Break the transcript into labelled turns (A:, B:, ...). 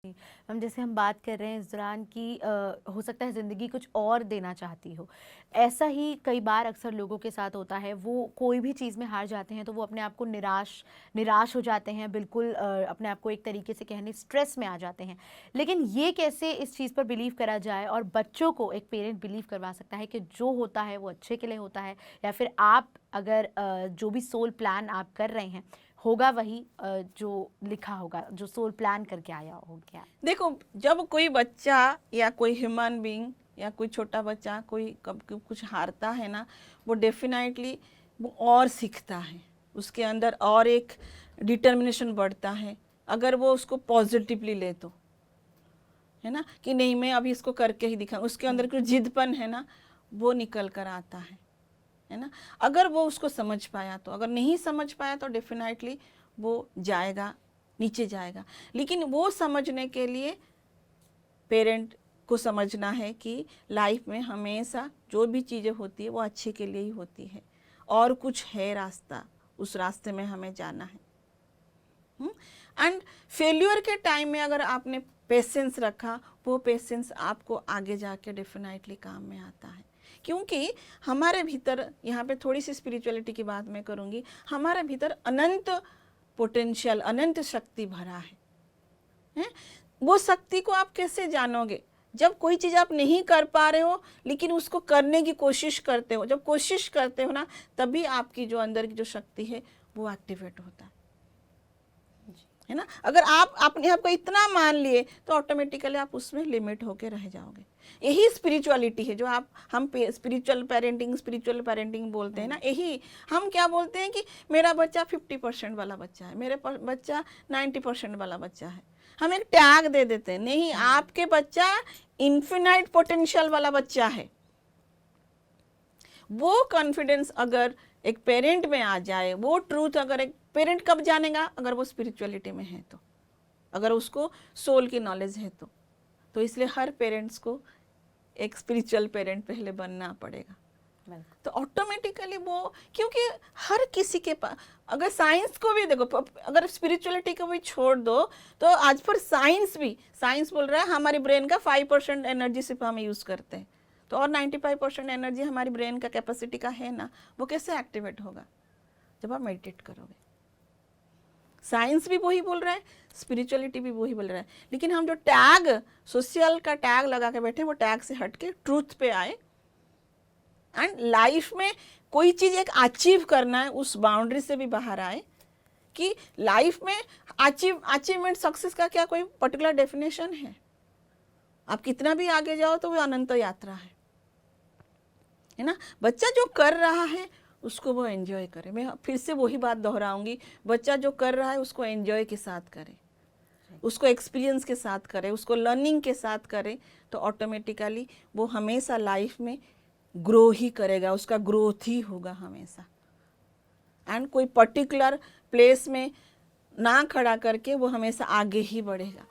A: हम जैसे हम बात कर रहे हैं इस दौरान कि हो सकता है ज़िंदगी कुछ और देना चाहती हो। ऐसा ही कई बार अक्सर लोगों के साथ होता है, वो कोई भी चीज़ में हार जाते हैं तो वो अपने आप को निराश निराश हो जाते हैं, बिल्कुल अपने आप को एक तरीके से कहने स्ट्रेस में आ जाते हैं। लेकिन ये कैसे इस चीज़ पर बिलीव करा जाए और बच्चों को एक पेरेंट बिलीव करवा सकता है कि जो होता है वो अच्छे के लिए होता है, या फिर आप अगर जो भी सोल प्लान आप कर रहे हैं होगा वही जो लिखा होगा, जो सोल प्लान करके आया हो गया।
B: देखो, जब कोई बच्चा या कोई ह्यूमन बीइंग या कोई छोटा बच्चा कोई कब कुछ हारता है ना, वो डेफिनेटली वो और सीखता है, उसके अंदर और एक डिटर्मिनेशन बढ़ता है अगर वो उसको पॉजिटिवली ले तो, है ना, कि नहीं मैं अभी इसको करके ही दिखा, उसके अंदर जो जिदपन है ना वो निकल कर आता है ना, अगर वो उसको समझ पाया तो। अगर नहीं समझ पाया तो डेफिनेटली वो जाएगा, नीचे जाएगा। लेकिन वो समझने के लिए पेरेंट को समझना है कि लाइफ में हमेशा जो भी चीज़ें होती है वो अच्छे के लिए ही होती है, और कुछ है रास्ता, उस रास्ते में हमें जाना है। एंड फेल्यूर के टाइम में अगर आपने पेशेंस रखा, वो पेशेंस आपको आगे जाके डेफिनेटली काम में आता है। क्योंकि हमारे भीतर, यहाँ पे थोड़ी सी स्पिरिचुअलिटी की बात मैं करूँगी, हमारे भीतर अनंत पोटेंशियल, अनंत शक्ति भरा है? वो शक्ति को आप कैसे जानोगे? जब कोई चीज़ आप नहीं कर पा रहे हो लेकिन उसको करने की कोशिश करते हो, जब कोशिश करते हो ना, तभी आपकी जो अंदर की जो शक्ति है वो एक्टिवेट होता है ना। अगर आप अपने आप को इतना मान लिए तो ऑटोमेटिकली आप उसमें लिमिट होके रह जाओगे। यही स्पिरिचुअलिटी है जो हम स्पिरिचुअल पेरेंटिंग बोलते हैं ना। यही हम क्या बोलते हैं कि मेरा बच्चा 50% वाला बच्चा है, मेरे बच्चा 90% वाला बच्चा है। हम एक टैग दे देते हैं, नहीं, आपके बच्चा इन्फिनाइट पोटेंशियल वाला बच्चा है। वो कॉन्फिडेंस अगर एक पेरेंट में आ जाए, वो ट्रूथ अगर एक पेरेंट कब जानेगा? अगर वो स्पिरिचुअलिटी में है तो, अगर उसको सोल की नॉलेज है तो इसलिए हर पेरेंट्स को एक स्पिरिचुअल पेरेंट पहले बनना पड़ेगा। तो ऑटोमेटिकली वो, क्योंकि हर किसी के पास, अगर साइंस को भी देखो, अगर स्पिरिचुअलिटी को भी छोड़ दो तो आज पर साइंस बोल रहा है हमारी ब्रेन का 5% एनर्जी सिर्फ हम यूज़ करते हैं, तो और 95% एनर्जी हमारी ब्रेन का कैपेसिटी का है ना, वो कैसे एक्टिवेट होगा? जब आप मेडिटेट करोगे। साइंस भी वही बोल रहा है, स्पिरिचुअलिटी भी वही बोल रहा है, लेकिन हम जो टैग, सोशल का टैग लगा के बैठे, वो टैग से हट के ट्रूथ पे आए, एंड लाइफ में कोई चीज़ एक अचीव करना है, उस बाउंड्री से भी बाहर आए कि लाइफ में अचीवमेंट, सक्सेस का क्या कोई पर्टिकुलर डेफिनेशन है? आप कितना भी आगे जाओ तो वो अनंत यात्रा है ना। बच्चा जो कर रहा है उसको वो एंजॉय करे। मैं फिर से वही बात दोहराऊंगी, बच्चा जो कर रहा है उसको एंजॉय के साथ करे, उसको एक्सपीरियंस के साथ करे, उसको लर्निंग के साथ करे, तो ऑटोमेटिकली वो हमेशा लाइफ में ग्रो ही करेगा, उसका ग्रोथ ही होगा हमेशा। एंड कोई पर्टिकुलर प्लेस में ना खड़ा करके वो हमेशा आगे ही बढ़ेगा।